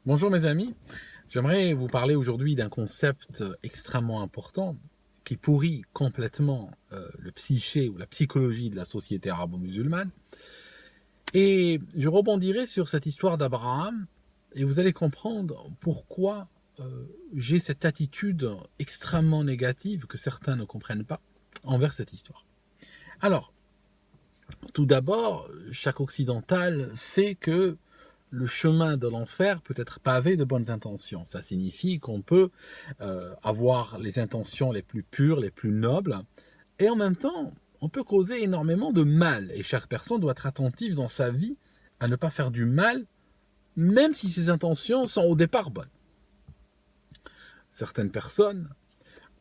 Bonjour mes amis, j'aimerais vous parler aujourd'hui d'un concept extrêmement important qui pourrit complètement le psyché ou la psychologie de la société arabo-musulmane. Et je rebondirai sur cette histoire d'Abraham et vous allez comprendre pourquoi j'ai cette attitude extrêmement négative que certains ne comprennent pas envers cette histoire. Alors, tout d'abord, chaque occidental sait que le chemin de l'enfer peut être pavé de bonnes intentions. Ça signifie qu'on peut avoir les intentions les plus pures, les plus nobles, et en même temps, on peut causer énormément de mal. Et chaque personne doit être attentive dans sa vie à ne pas faire du mal, même si ses intentions sont au départ bonnes. Certaines personnes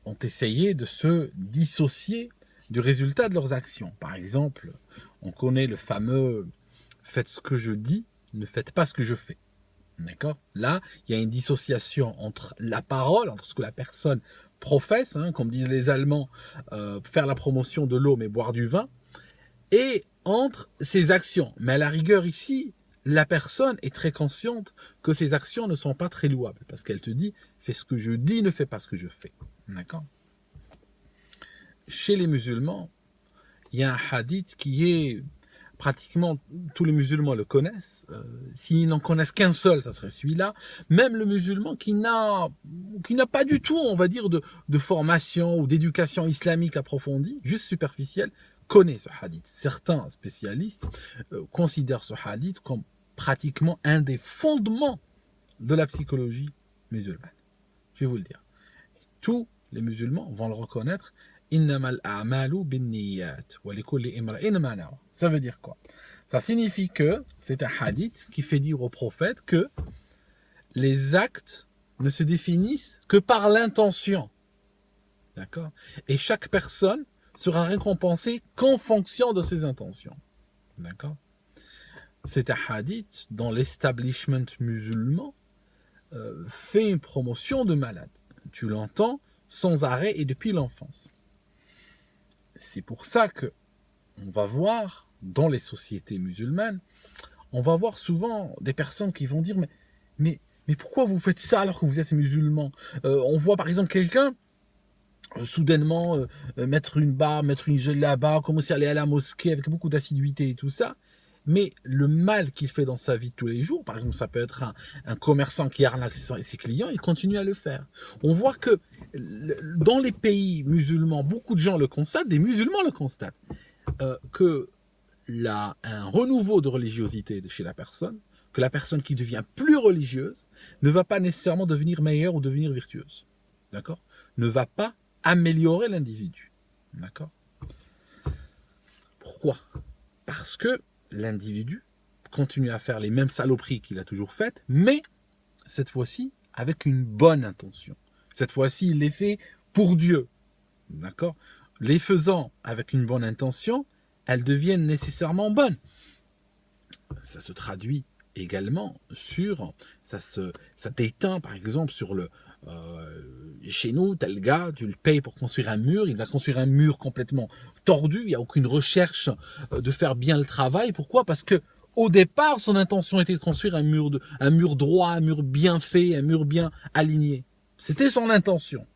ont essayé de se dissocier du résultat de leurs actions. Par exemple, on connaît le fameux faites ce que je dis, ne faites pas ce que je fais. D'accord? Là, il y a une dissociation entre la parole, entre ce que la personne professe, comme disent les Allemands, faire la promotion de l'eau mais boire du vin, et entre ses actions. Mais à la rigueur ici, la personne est très consciente que ses actions ne sont pas très louables, parce qu'elle te dit, fais ce que je dis, ne fais pas ce que je fais. D'accord? Chez les musulmans, il y a un hadith qui est pratiquement tous les musulmans le connaissent. S'ils n'en connaissent qu'un seul, ça serait celui-là. Même le musulman qui n'a pas du tout, on va dire, de formation ou d'éducation islamique approfondie, juste superficielle, connaît ce hadith. Certains spécialistes considèrent ce hadith comme pratiquement un des fondements de la psychologie musulmane. Je vais vous le dire. Tous les musulmans vont le reconnaître. Ça veut dire quoi? Ça signifie que c'est un hadith qui fait dire au prophète que les actes ne se définissent que par l'intention. D'accord? Et chaque personne sera récompensée qu'en fonction de ses intentions. D'accord? C'est un hadith dont l'establishment musulman fait une promotion de malade. Tu l'entends sans arrêt et depuis l'enfance. C'est pour ça que on va voir dans les sociétés musulmanes, on va voir souvent des personnes qui vont dire mais pourquoi vous faites ça alors que vous êtes musulman? On voit par exemple quelqu'un soudainement mettre une barbe, mettre une là-bas, commencer à aller à la mosquée avec beaucoup d'assiduité et tout ça. Mais le mal qu'il fait dans sa vie de tous les jours, par exemple, ça peut être un commerçant qui arnaque ses clients, il continue à le faire. On voit que dans les pays musulmans, beaucoup de gens le constatent, des musulmans le constatent, que un renouveau de religiosité chez la personne, que la personne qui devient plus religieuse ne va pas nécessairement devenir meilleure ou devenir virtueuse. D'accord? Ne va pas améliorer l'individu. D'accord? Pourquoi? Parce que l'individu continue à faire les mêmes saloperies qu'il a toujours faites, mais cette fois-ci avec une bonne intention. Cette fois-ci, il les fait pour Dieu. D'accord? Les faisant avec une bonne intention, elles deviennent nécessairement bonnes. Ça se traduit également sur, ça t'éteint par exemple sur chez nous, tel gars, tu le payes pour construire un mur, il va construire un mur complètement tordu, il n'y a aucune recherche de faire bien le travail. Pourquoi? Parce que au départ, son intention était de construire un mur droit, un mur bien fait, un mur bien aligné. C'était son intention.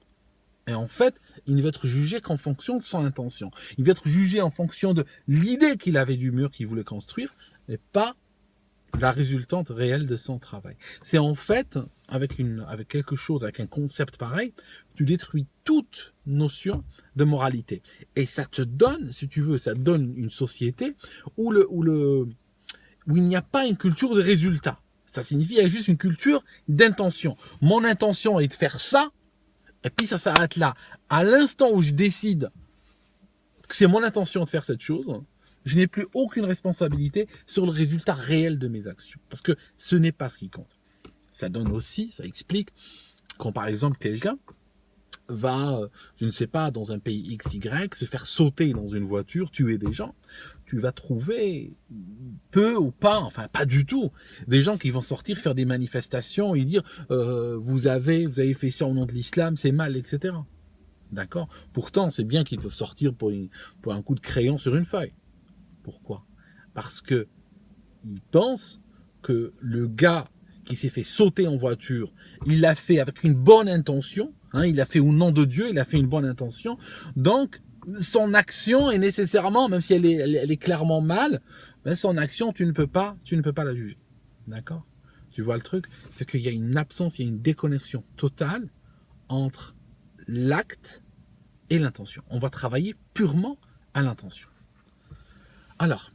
Et en fait, il ne va être jugé qu'en fonction de son intention. Il va être jugé en fonction de l'idée qu'il avait du mur qu'il voulait construire, mais pas la résultante réelle de son travail. C'est en fait, avec quelque chose, avec un concept pareil, tu détruis toute notion de moralité. Et ça te donne, si tu veux, ça donne une société où il n'y a pas une culture de résultat. Ça signifie qu'il y a juste une culture d'intention. Mon intention est de faire ça, et puis ça s'arrête là. À l'instant où je décide que c'est mon intention de faire cette chose, je n'ai plus aucune responsabilité sur le résultat réel de mes actions. Parce que ce n'est pas ce qui compte. Ça donne aussi, ça explique, quand par exemple quelqu'un va, je ne sais pas, dans un pays XY, se faire sauter dans une voiture, tuer des gens, tu vas trouver peu ou pas, enfin pas du tout, des gens qui vont sortir faire des manifestations et dire vous avez fait ça au nom de l'islam, c'est mal, etc. D'accord? Pourtant, c'est bien qu'ils peuvent sortir pour un coup de crayon sur une feuille. Pourquoi? Parce que ils pensent que le gars qui s'est fait sauter en voiture, il l'a fait avec une bonne intention, hein, il l'a fait au nom de Dieu, il a fait une bonne intention. Donc, son action est nécessairement, même si elle est clairement mal, ben son action, tu ne peux pas la juger. D'accord? Tu vois le truc? C'est qu'il y a une absence, il y a une déconnexion totale entre l'acte et l'intention. On va travailler purement à l'intention. Alors,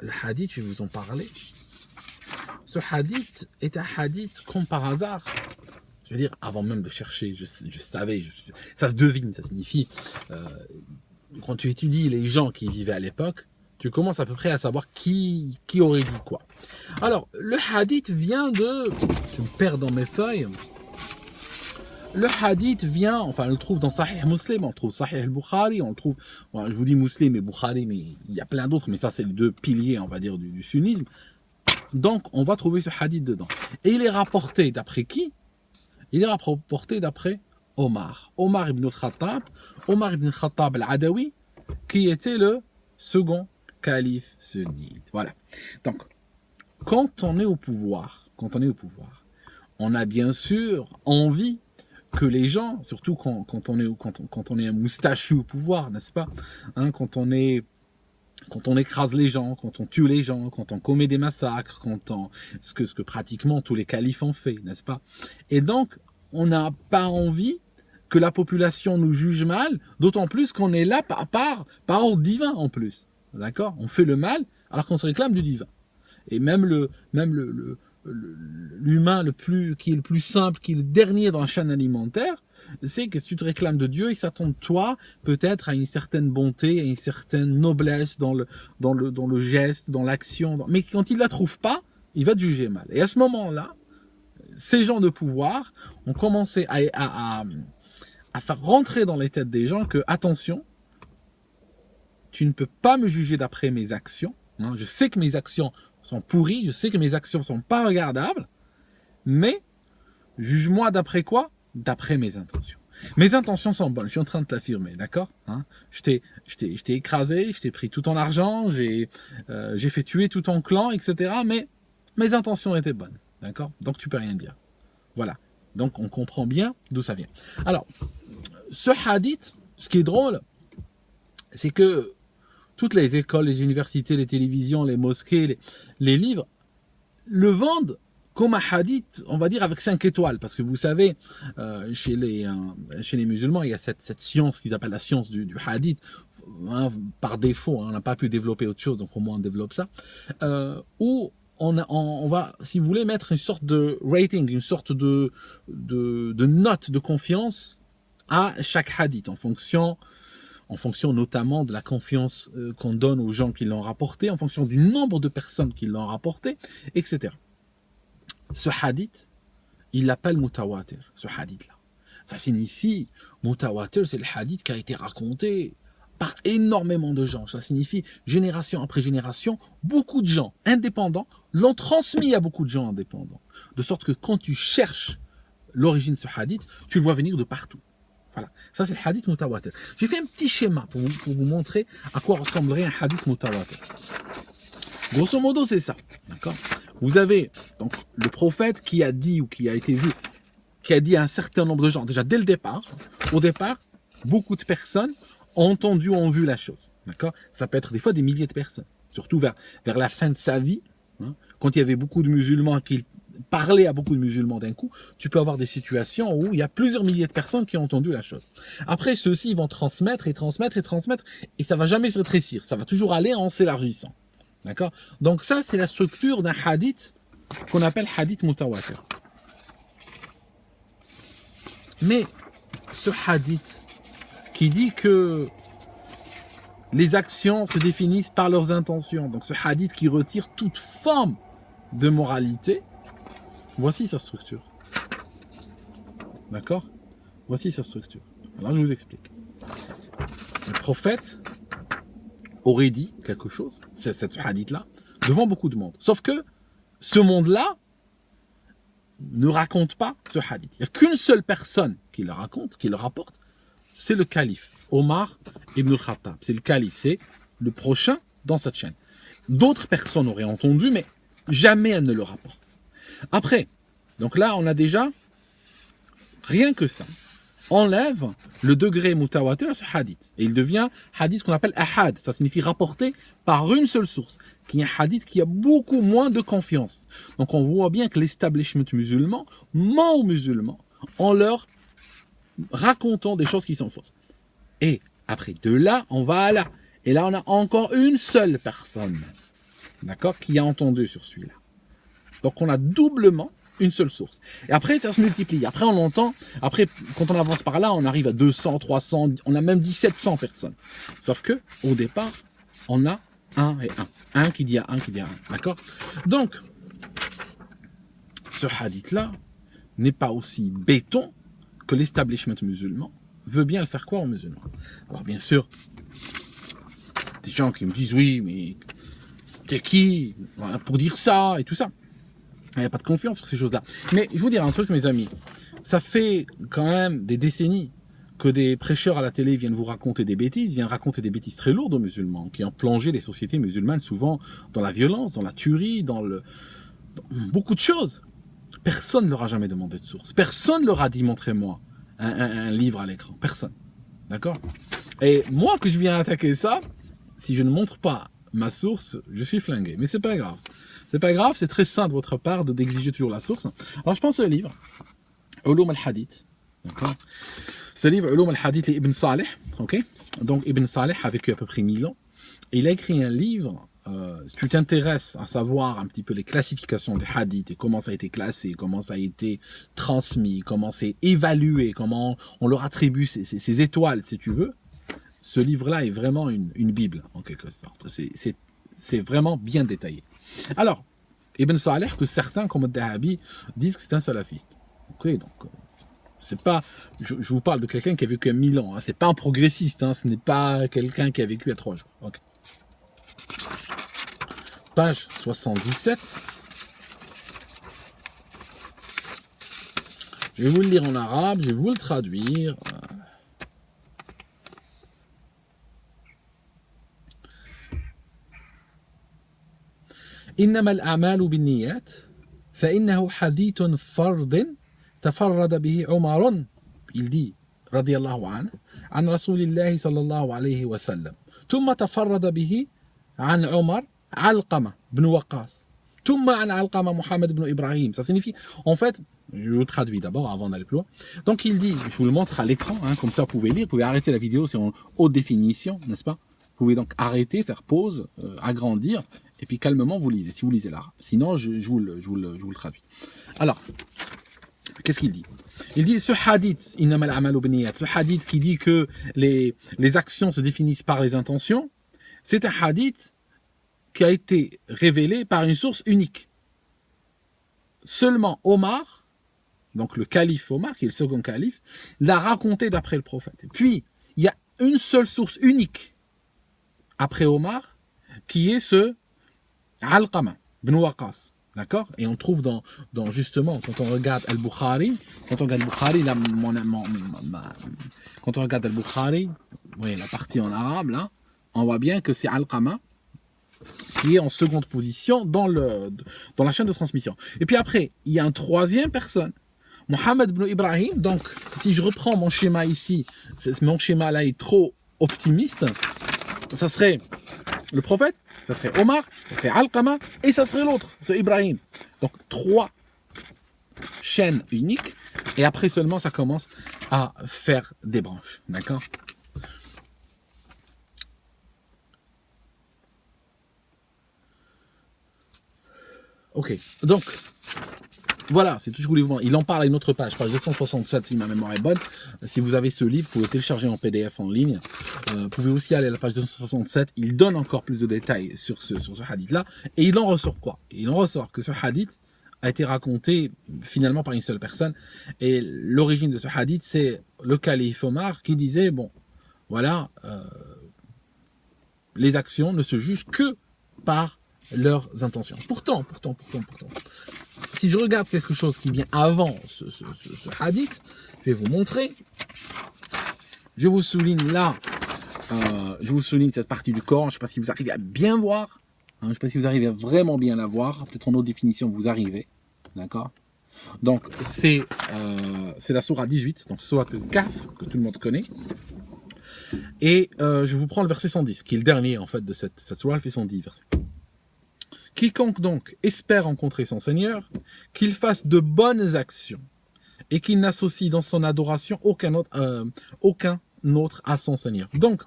le hadith, je vais vous en parler. Ce hadith est un hadith comme par hasard. Je veux dire, avant même de chercher, je savais, ça se devine, ça signifie, quand tu étudies les gens qui vivaient à l'époque, tu commences à peu près à savoir qui aurait dit quoi. Alors, le hadith vient de... Je me perds dans mes feuilles. Le hadith vient, enfin on le trouve dans Sahih Muslim, on le trouve Sahih al-Bukhari, on le trouve, bon, je vous dis Muslim et Bukhari, mais il y a plein d'autres, mais ça c'est les deux piliers, on va dire, du sunnisme. Donc on va trouver ce hadith dedans. Et il est rapporté d'après qui? Il est rapporté d'après Omar. Omar ibn al-Khattab al-Adawi, qui était le second calife sunnite. Voilà. Donc, quand on est au pouvoir, on a bien sûr envie que les gens, surtout quand on est un moustachu au pouvoir, n'est-ce pas, hein, quand on écrase les gens, quand on tue les gens, quand on commet des massacres, ce que pratiquement tous les califes ont fait, n'est-ce pas? Et donc, on n'a pas envie que la population nous juge mal, d'autant plus qu'on est là par ordre divin en plus. D'accord? On fait le mal alors qu'on se réclame du divin. Et même l'humain qui est le plus simple, qui est le dernier dans la chaîne alimentaire, c'est que si tu te réclames de Dieu, il s'attend de toi peut-être à une certaine bonté, à une certaine noblesse dans le geste, dans l'action. Mais quand il ne la trouve pas, il va te juger mal. Et à ce moment-là, ces gens de pouvoir ont commencé à faire rentrer dans les têtes des gens que, attention, tu ne peux pas me juger d'après mes actions. Hein, je sais que mes actions sont pourries, je sais que mes actions sont pas regardables, mais juge-moi d'après quoi? D'après mes intentions. Mes intentions sont bonnes, je suis en train de te l'affirmer, d'accord, hein? Je t'ai écrasé, je t'ai pris tout ton argent, j'ai fait tuer tout ton clan, etc. Mais mes intentions étaient bonnes, d'accord? Donc tu peux rien dire. Voilà. Donc on comprend bien d'où ça vient. Alors, ce hadith, ce qui est drôle, c'est que toutes les écoles, les universités, les télévisions, les mosquées, les livres, le vendent comme un hadith, on va dire, avec 5 étoiles. Parce que vous savez, chez les musulmans, il y a cette science qu'ils appellent la science du hadith. Hein, par défaut, hein, on n'a pas pu développer autre chose, donc au moins on développe ça. Où on va, si vous voulez, mettre une sorte de rating, une sorte de note de confiance à chaque hadith, en fonction notamment de la confiance qu'on donne aux gens qui l'ont rapporté, en fonction du nombre de personnes qui l'ont rapporté, etc. Ce hadith, il l'appelle mutawatir, ce hadith-là. Ça signifie, mutawatir, c'est le hadith qui a été raconté par énormément de gens. Ça signifie, génération après génération, beaucoup de gens indépendants l'ont transmis à beaucoup de gens indépendants. De sorte que quand tu cherches l'origine de ce hadith, tu le vois venir de partout. Voilà, ça c'est le hadith mutawatir. J'ai fait un petit schéma pour vous montrer à quoi ressemblerait un hadith mutawatir. Grosso modo, c'est ça, d'accord? Vous avez donc le prophète qui a dit ou qui a été vu, qui a dit à un certain nombre de gens, déjà dès le départ, au départ, beaucoup de personnes ont entendu, ont vu la chose, d'accord? Ça peut être des fois des milliers de personnes, surtout vers la fin de sa vie, hein, quand il y avait beaucoup de musulmans qui parlaient à beaucoup de musulmans d'un coup, tu peux avoir des situations où il y a plusieurs milliers de personnes qui ont entendu la chose. Après, ceux-ci ils vont transmettre, et ça va jamais se rétrécir, ça va toujours aller en s'élargissant. D'accord? Donc ça, c'est la structure d'un hadith qu'on appelle hadith mutawatir. Mais ce hadith qui dit que les actions se définissent par leurs intentions, donc ce hadith qui retire toute forme de moralité, voici sa structure. D'accord? Voici sa structure. Alors je vous explique. Le prophète aurait dit quelque chose, c'est cette hadith-là, devant beaucoup de monde. Sauf que ce monde-là ne raconte pas ce hadith. Il n'y a qu'une seule personne qui le raconte, qui le rapporte, c'est le calife, Omar ibn al-Khattab. C'est le calife, c'est le prochain dans cette chaîne. D'autres personnes auraient entendu, mais jamais elle ne le rapporte. Après, donc là, on a déjà, rien que ça, enlève le degré mutawatir à ce hadith. Et il devient hadith qu'on appelle ahad. Ça signifie rapporté par une seule source, qui est un hadith qui a beaucoup moins de confiance. Donc on voit bien que l'establishment musulman ment aux musulmans en leur racontant des choses qui sont fausses. Et après, de là, on va à là. Et là, on a encore une seule personne, d'accord, qui a entendu sur celui-là. Donc on a doublement une seule source. Et après, ça se multiplie. Après, on l'entend. Après, quand on avance par là, on arrive à 200, 300, on a même dit 700 personnes. Sauf que, au départ, on a un et un. Un qui dit à un qui dit à un. D'accord? Donc, ce hadith-là n'est pas aussi béton que l'establishment musulman veut bien le faire croire aux musulmans. Alors, bien sûr, des gens qui me disent, oui, mais t'es qui pour dire ça et tout ça. Il n'y a pas de confiance sur ces choses-là. Mais je vous dire un truc, mes amis. Ça fait quand même des décennies que des prêcheurs à la télé viennent vous raconter des bêtises, viennent raconter des bêtises très lourdes aux musulmans, qui ont plongé les sociétés musulmanes souvent dans la violence, dans la tuerie, dans beaucoup de choses. Personne ne leur a jamais demandé de source. Personne ne leur a dit, montrez-moi un livre à l'écran. Personne. D'accord? Et moi, que je viens attaquer ça, si je ne montre pas ma source, je suis flingué. Mais c'est pas grave. C'est pas grave, c'est très sain de votre part d'exiger toujours la source. Alors je pense au livre, Ulum al-Hadith. D'accord? Ce livre, Ulum al-Hadith, est Ibn Saleh. Okay? Donc Ibn Saleh a vécu à peu près 1000 ans. Et il a écrit un livre, si tu t'intéresses à savoir un petit peu les classifications des hadiths et comment ça a été classé, comment ça a été transmis, comment c'est évalué, comment on leur attribue ces étoiles, si tu veux, ce livre-là est vraiment une Bible, en quelque sorte. C'est vraiment bien détaillé. Alors, Ibn Saleh, que certains, comme Dahabi, disent que c'est un salafiste. Ok, donc, c'est pas. Je vous parle de quelqu'un qui a vécu à 1000 ans. Hein, c'est pas un progressiste. Hein, ce n'est pas quelqu'un qui a vécu à 3 jours. Okay. Page 77. Je vais vous le lire en arabe, je vais vous le traduire. إنما الأعمال بالنيات فإنه حديث فرد تفرد به عمر il dit رضي الله عنه عن رسول الله صلى الله عليه وسلم ثم تفرد به عن عمر علقمة بن وقاص ثم عن علقمة محمد بن إبراهيم. Ça signifie, en fait, je vous traduis d'abord avant d'aller plus loin. Donc il dit, je vous le montre à l'écran, hein, comme ça vous pouvez lire, vous pouvez arrêter la vidéo, c'est en haute définition, n'est-ce pas? Vous pouvez donc arrêter, faire pause, agrandir, et puis calmement vous lisez, si vous lisez l'arabe. Sinon, je vous le traduis. Alors, qu'est-ce qu'il dit? Il dit, ce hadith, innamal a'malu binniyat, ce hadith qui dit que les actions se définissent par les intentions, c'est un hadith qui a été révélé par une source unique. Seulement Omar, donc le calife Omar, qui est le second calife, l'a raconté d'après le prophète. Et puis, il y a une seule source unique après Omar, qui est ce Alqama, ibn Waqas. D'accord? Et on trouve dans justement, quand on regarde Al-Bukhari, quand on regarde Al-Bukhari, là, quand on regarde Al-Bukhari, oui, la partie en arabe, là, on voit bien que c'est Alqama qui est en seconde position dans la chaîne de transmission. Et puis après, il y a une troisième personne, Mohammed ibn Ibrahim. Donc, si je reprends mon schéma ici, mon schéma là est trop optimiste, ça serait le prophète, ça serait Omar, ça serait Alqama, et ça serait l'autre, c'est Ibrahim. Donc, 3 chaînes uniques, et après seulement, ça commence à faire des branches. D'accord? Ok, donc, voilà, c'est tout ce que je voulais vous montrer. Il en parle à une autre page 267 si ma mémoire est bonne. Si vous avez ce livre, vous pouvez télécharger en PDF en ligne. Vous pouvez aussi aller à la page 267. Il donne encore plus de détails sur ce hadith-là. Et il en ressort quoi? Il en ressort que ce hadith a été raconté finalement par une seule personne. Et l'origine de ce hadith, c'est le calife Omar qui disait, bon, voilà, les actions ne se jugent que par leurs intentions. Pourtant, si je regarde quelque chose qui vient avant ce hadith, je vais vous montrer. Je vous souligne là, je vous souligne cette partie du Coran. Je ne sais pas si vous arrivez à bien voir. Hein, je ne sais pas si vous arrivez à vraiment bien la voir. Peut-être en haute définition, vous arrivez. D'accord? Donc, c'est la sourate 18, donc sourate Kahf, que tout le monde connaît. Et je vous prends le verset 110, qui est le dernier, en fait, de cette sourate, fait 110 versets. Quiconque donc espère rencontrer son Seigneur, qu'il fasse de bonnes actions et qu'il n'associe dans son adoration aucun autre à son Seigneur. Donc,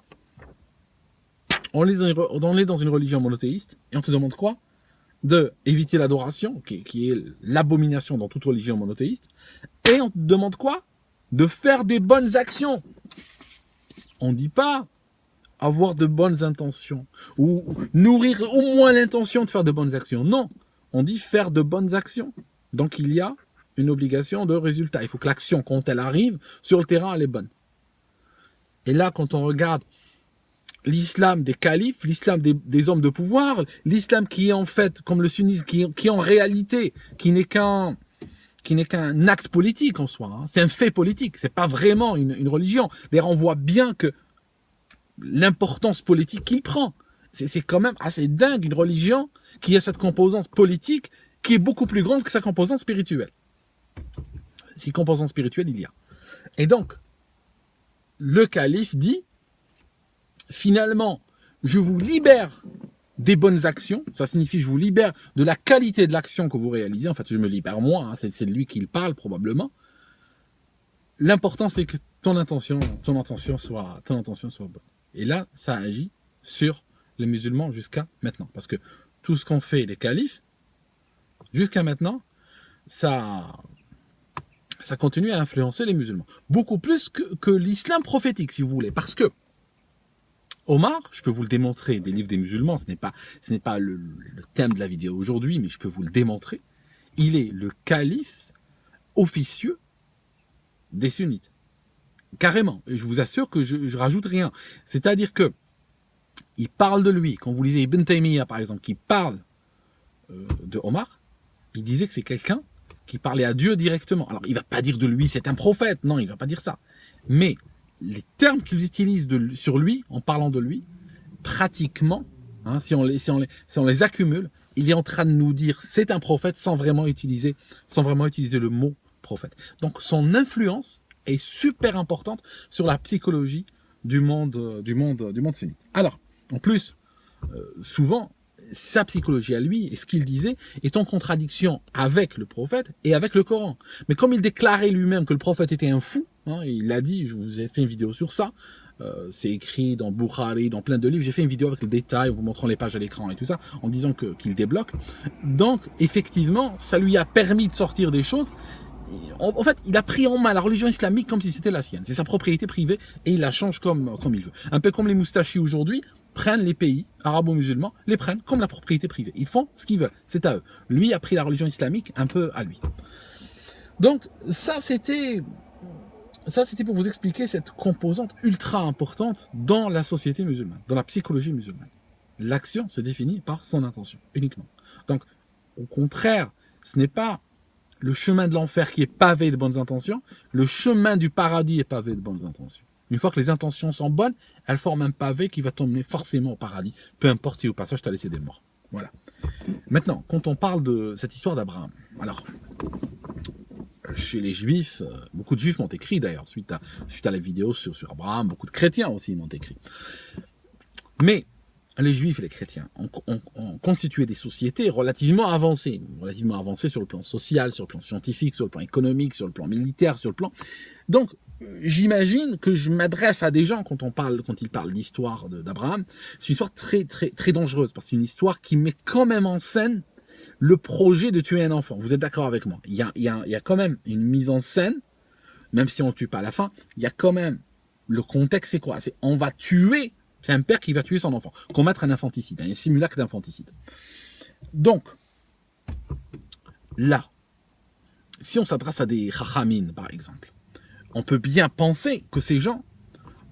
on est dans une religion monothéiste et on te demande quoi? De éviter l'adoration, qui est l'abomination dans toute religion monothéiste, et on te demande quoi? De faire des bonnes actions. On ne dit pas avoir de bonnes intentions, ou nourrir au moins l'intention de faire de bonnes actions. Non, on dit faire de bonnes actions. Donc il y a une obligation de résultat. Il faut que l'action, quand elle arrive, sur le terrain, elle est bonne. Et là, quand on regarde l'islam des califes, l'islam des hommes de pouvoir, l'islam qui est en fait, comme le sunnisme, qui en réalité, qui n'est qu'un acte politique en soi, hein. C'est un fait politique, c'est pas vraiment une religion. D'ailleurs, on voit bien que l'importance politique qu'il prend. C'est quand même assez dingue, une religion qui a cette composante politique qui est beaucoup plus grande que sa composante spirituelle. Si composante spirituelle il y a. Et donc, le calife dit, finalement, je vous libère des bonnes actions. Ça signifie, je vous libère de la qualité de l'action que vous réalisez. En fait, je me libère moi, hein, c'est de lui qui parle probablement. L'important, c'est que ton intention soit bonne. Et là, ça agit sur les musulmans jusqu'à maintenant. Parce que tout ce qu'ont fait les califes, jusqu'à maintenant, ça continue à influencer les musulmans. Beaucoup plus que l'islam prophétique, si vous voulez. Parce que Omar, je peux vous le démontrer des livres des musulmans, ce n'est pas le thème de la vidéo aujourd'hui, mais je peux vous le démontrer. Il est le calife officieux des sunnites. Carrément. Et je vous assure que je rajoute rien. C'est-à-dire que il parle de lui. Quand vous lisez Ibn Taymiyyah, par exemple, qui parle de Omar, il disait que c'est quelqu'un qui parlait à Dieu directement. Alors, il ne va pas dire de lui, c'est un prophète. Non, il ne va pas dire ça. Mais les termes qu'ils utilisent sur lui, en parlant de lui, pratiquement, hein, si on les accumule, il est en train de nous dire c'est un prophète sans vraiment utiliser le mot prophète. Donc, son influence est super importante sur la psychologie du monde sunnite. Alors, en plus, souvent, sa psychologie à lui et ce qu'il disait est en contradiction avec le prophète et avec le Coran. Mais comme il déclarait lui-même que le prophète était un fou, hein, il l'a dit, je vous ai fait une vidéo sur ça, c'est écrit dans Bukhari, dans plein de livres, j'ai fait une vidéo avec le détail, en vous montrant les pages à l'écran et tout ça, en disant qu'il débloque. Donc, effectivement, ça lui a permis de sortir des choses. En fait, il a pris en main la religion islamique comme si c'était la sienne. C'est sa propriété privée et il la change comme il veut. Un peu comme les moustachis aujourd'hui prennent les pays arabo-musulmans, les prennent comme la propriété privée. Ils font ce qu'ils veulent, c'est à eux. Lui a pris la religion islamique un peu à lui. Donc ça c'était pour vous expliquer cette composante ultra importante dans la société musulmane, dans la psychologie musulmane. L'action se définit par son intention, uniquement. Donc, au contraire, ce n'est pas le chemin de l'enfer qui est pavé de bonnes intentions, le chemin du paradis est pavé de bonnes intentions. Une fois que les intentions sont bonnes, elles forment un pavé qui va t'emmener forcément au paradis, peu importe si au passage tu as laissé des morts. Voilà. Maintenant, quand on parle de cette histoire d'Abraham, alors, chez les juifs, beaucoup de juifs m'ont écrit d'ailleurs, suite à la vidéo sur Abraham, beaucoup de chrétiens aussi m'ont écrit. Mais les juifs et les chrétiens ont constitué des sociétés relativement avancées sur le plan social, sur le plan scientifique, sur le plan économique, sur le plan militaire, sur le plan... Donc, j'imagine que je m'adresse à des gens quand ils parlent d'histoire d'Abraham. C'est une histoire très, très, très dangereuse, parce que c'est une histoire qui met quand même en scène le projet de tuer un enfant. Vous êtes d'accord avec moi? Il y a quand même une mise en scène, même si on ne tue pas à la fin, il y a quand même... Le contexte, c'est quoi? On va tuer... C'est un père qui va tuer son enfant, commettre un infanticide, un simulacre d'infanticide. Donc, là, si on s'adresse à des chachamim, par exemple, on peut bien penser que ces gens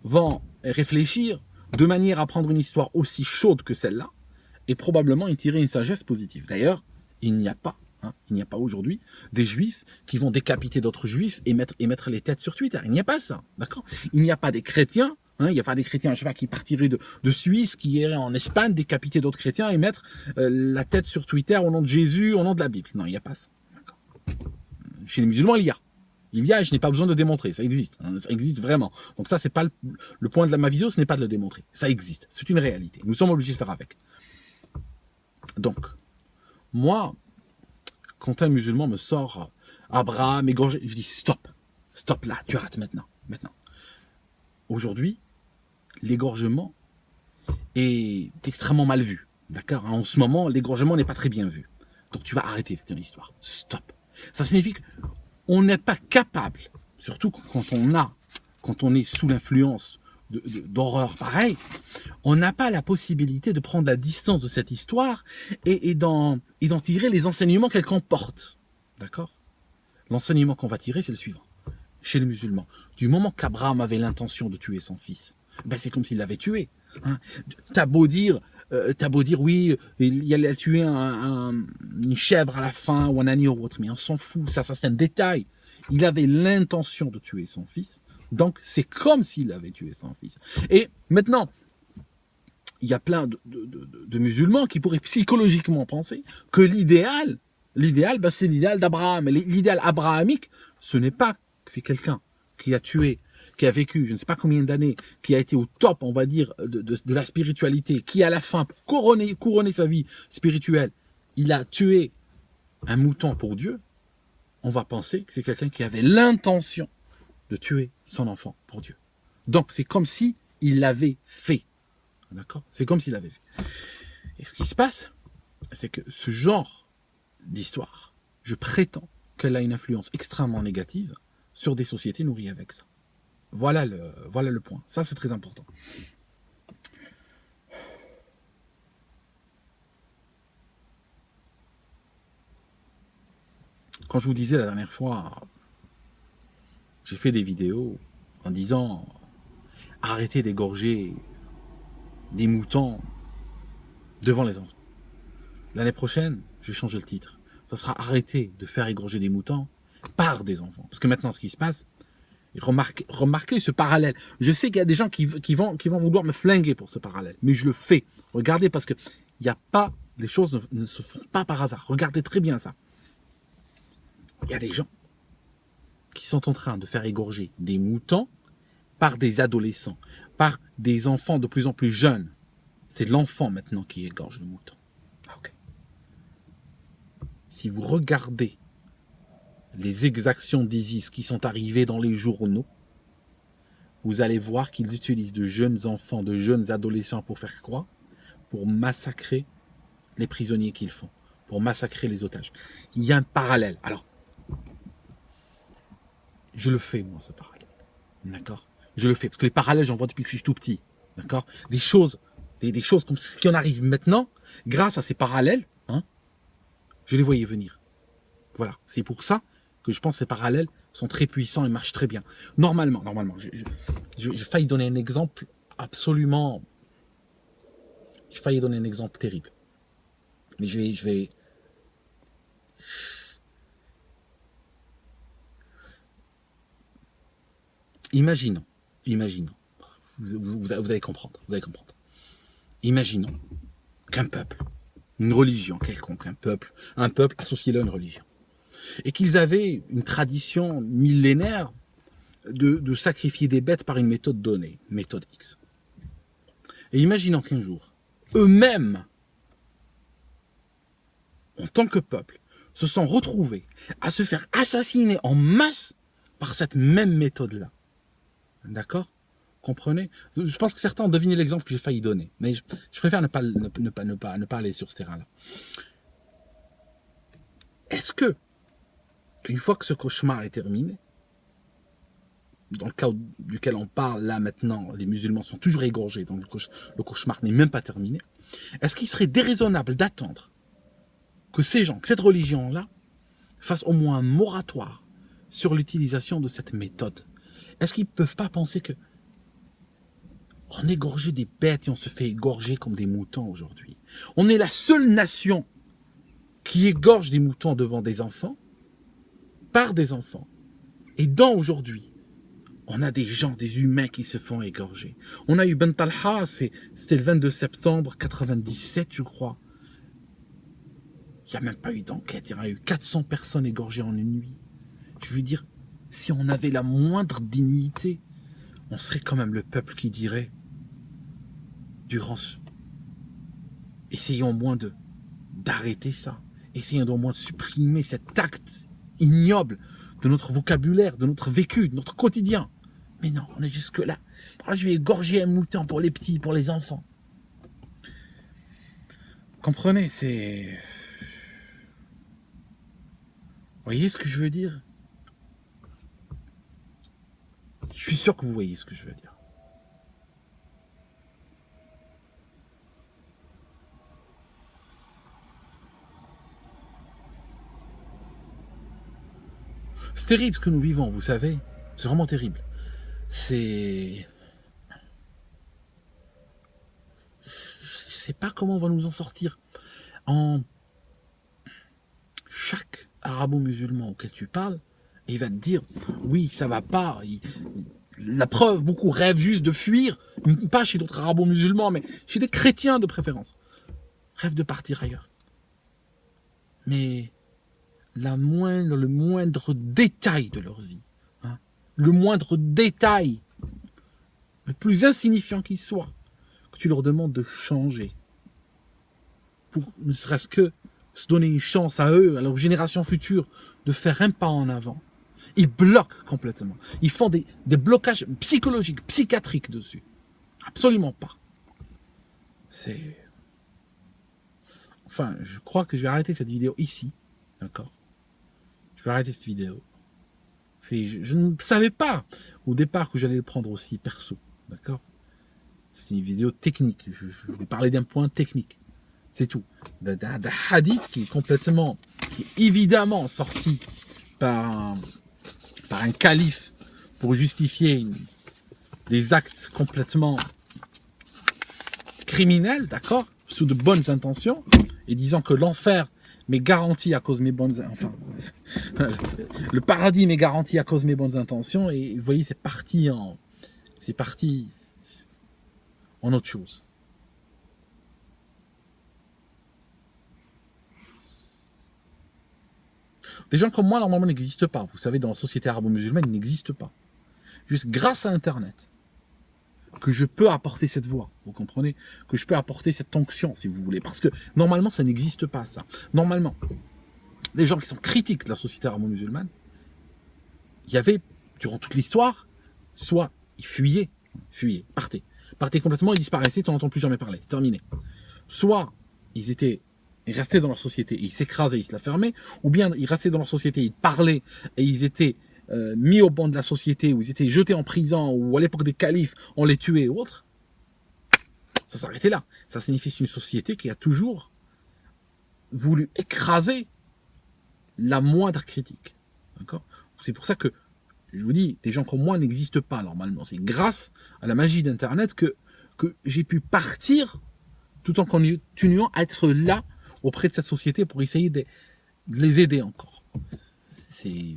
vont réfléchir de manière à prendre une histoire aussi chaude que celle-là et probablement y tirer une sagesse positive. D'ailleurs, il n'y a pas aujourd'hui des juifs qui vont décapiter d'autres juifs et mettre les têtes sur Twitter. Il n'y a pas ça, d'accord? Il n'y a pas des chrétiens. Il n'y a pas des chrétiens, je sais pas, qui partiraient de Suisse, qui iraient en Espagne décapiter d'autres chrétiens et mettre la tête sur Twitter au nom de Jésus, au nom de la Bible. Non, il n'y a pas ça. D'accord. Chez les musulmans, il y a. Il y a, et je n'ai pas besoin de démontrer. Ça existe. Hein, ça existe vraiment. Donc ça, c'est pas le point de ma vidéo, ce n'est pas de le démontrer. Ça existe. C'est une réalité. Nous sommes obligés de faire avec. Donc, moi, quand un musulman me sort Abraham égorgé, je dis stop. Stop là, tu arrêtes maintenant. Maintenant. Aujourd'hui, l'égorgement est extrêmement mal vu. D'accord? En ce moment, l'égorgement n'est pas très bien vu. Donc tu vas arrêter ton histoire. Stop. Ça signifie qu'on n'est pas capable, surtout quand on est sous l'influence d'horreurs pareilles, on n'a pas la possibilité de prendre la distance de cette histoire et d'en tirer les enseignements qu'elle comporte. D'accord? L'enseignement qu'on va tirer, c'est le suivant. Chez les musulmans, du moment qu'Abraham avait l'intention de tuer son fils, ben c'est comme s'il l'avait tué. Hein. T'as beau dire oui, il a tué une chèvre à la fin ou un agneau ou autre, mais on s'en fout, ça c'est un détail. Il avait l'intention de tuer son fils, donc c'est comme s'il avait tué son fils. Et maintenant, il y a plein de musulmans qui pourraient psychologiquement penser que l'idéal, ben c'est l'idéal d'Abraham. L'idéal abrahamique, ce n'est pas que c'est quelqu'un qui a tué, qui a vécu je ne sais pas combien d'années, qui a été au top, on va dire, de la spiritualité, qui à la fin, pour couronner sa vie spirituelle, il a tué un mouton pour Dieu. On va penser que c'est quelqu'un qui avait l'intention de tuer son enfant pour Dieu. Donc c'est comme si il l'avait fait. D'accord? C'est comme s'il l'avait fait. Et ce qui se passe, c'est que ce genre d'histoire, je prétends qu'elle a une influence extrêmement négative sur des sociétés nourries avec ça. Voilà le point. Ça, c'est très important. Quand je vous disais la dernière fois, j'ai fait des vidéos en disant arrêtez d'égorger des moutons devant les enfants. L'année prochaine, je vais changer le titre. Ça sera arrêter de faire égorger des moutons par des enfants. Parce que maintenant, ce qui se passe, remarquez ce parallèle. Je sais qu'il y a des gens qui vont vouloir me flinguer pour ce parallèle, mais je le fais. Regardez, parce que il y a pas, les choses ne se font pas par hasard. Regardez très bien ça. Il y a des gens qui sont en train de faire égorger des moutons par des adolescents, par des enfants de plus en plus jeunes. C'est l'enfant maintenant qui égorge le mouton. Okay. Si vous regardez les exactions d'ISIS qui sont arrivées dans les journaux, vous allez voir qu'ils utilisent de jeunes enfants, de jeunes adolescents pour faire quoi? Pour massacrer les prisonniers qu'ils font, pour massacrer les otages. Il y a un parallèle. Alors, je le fais, moi, ce parallèle. D'accord? Je le fais, parce que les parallèles, j'en vois depuis que je suis tout petit. D'accord? Des choses comme ce qui en arrive maintenant, grâce à ces parallèles, hein, je les voyais venir. Voilà. C'est pour ça que je pense que ces parallèles sont très puissants et marchent très bien. Normalement, j'ai failli donner un exemple absolument... J'ai failli donner un exemple terrible. Mais je vais... Imaginons. Vous allez comprendre. Imaginons qu'un peuple, une religion quelconque, un peuple associé à une religion, et qu'ils avaient une tradition millénaire de sacrifier des bêtes par une méthode donnée, méthode X. Et imaginons qu'un jour, eux-mêmes, en tant que peuple, se sont retrouvés à se faire assassiner en masse par cette même méthode-là. D'accord? Comprenez? Je pense que certains ont deviné l'exemple que j'ai failli donner, mais je préfère ne pas aller sur ce terrain-là. Est-ce que, une fois que ce cauchemar est terminé, dans le cas duquel on parle là maintenant, les musulmans sont toujours égorgés, donc le cauchemar n'est même pas terminé, est-ce qu'il serait déraisonnable d'attendre que ces gens, que cette religion-là, fasse au moins un moratoire sur l'utilisation de cette méthode? Est-ce qu'ils ne peuvent pas penser que on égorgeait des bêtes et on se fait égorger comme des moutons aujourd'hui? On est la seule nation qui égorge des moutons devant des enfants, par des enfants. Et dans aujourd'hui, on a des gens, des humains qui se font égorger. On a eu Ben Talha, c'était le 22 septembre 97, je crois. Il n'y a même pas eu d'enquête. Il y a eu 400 personnes égorgées en une nuit. Je veux dire, si on avait la moindre dignité, on serait quand même le peuple qui dirait, essayons au moins d'arrêter ça. Essayons au moins de supprimer cet acte ignoble de notre vocabulaire, de notre vécu, de notre quotidien. Mais non, on est jusque là. Je vais égorger un mouton pour les petits, pour les enfants. Comprenez, c'est... Vous voyez ce que je veux dire? Je suis sûr que vous voyez ce que je veux dire. C'est terrible ce que nous vivons, vous savez. C'est vraiment terrible. Je sais pas comment on va nous en sortir. Chaque arabo-musulman auquel tu parles, il va te dire, oui, ça va pas. La preuve, beaucoup rêvent juste de fuir, pas chez d'autres arabo-musulmans, mais chez des chrétiens de préférence. Rêvent de partir ailleurs. Mais le moindre détail de leur vie, hein, le moindre détail, le plus insignifiant qu'il soit, que tu leur demandes de changer, pour ne serait-ce que se donner une chance à eux, à leur génération future, de faire un pas en avant, ils bloquent complètement. Ils font des blocages psychologiques, psychiatriques dessus. Absolument pas. Enfin, je crois que je vais arrêter cette vidéo ici. D'accord? Je vais arrêter cette vidéo. Je ne savais pas au départ que j'allais le prendre aussi perso. D'accord? C'est une vidéo technique. Je vais parler d'un point technique. C'est tout. D'un hadith qui est évidemment sorti par un calife pour justifier des actes complètement criminels, d'accord, sous de bonnes intentions, et disant que l'enfer m'est garanti à cause de mes bonnes... Enfin, le paradis m'est garanti à cause de mes bonnes intentions, et vous voyez, c'est parti en autre chose. Des gens comme moi, normalement, n'existent pas. Vous savez, dans la société arabo-musulmane, ils n'existent pas. Juste grâce à Internet, que je peux apporter cette voix, vous comprenez? Que je peux apporter cette onction, si vous voulez. Parce que, normalement, ça n'existe pas, ça. Normalement, des gens qui sont critiques de la société arabo-musulmane, il y avait, durant toute l'histoire, soit ils fuyaient, partaient complètement, ils disparaissaient, tu n'entends plus jamais parler, c'est terminé. Soit ils restaient dans leur société, ils s'écrasaient, ils se la fermaient, ou bien ils restaient dans leur société, ils parlaient, et ils étaient mis au banc de la société, ou ils étaient jetés en prison, ou à l'époque des califes, on les tuait ou autre. Ça s'arrêtait là. Ça signifie une société qui a toujours voulu écraser la moindre critique. D'accord? C'est pour ça que, je vous dis, des gens comme moi n'existent pas normalement. C'est grâce à la magie d'Internet que j'ai pu partir tout en continuant à être là auprès de cette société pour essayer de les aider encore. C'est...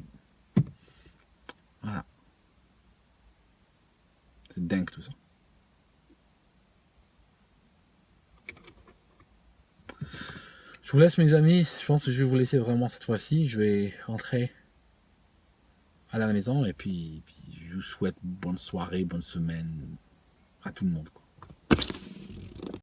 Voilà. C'est dingue tout ça. Je vous laisse mes amis, je pense que je vais vous laisser vraiment cette fois-ci. Je vais rentrer à la maison et puis je vous souhaite bonne soirée, bonne semaine à tout le monde, quoi.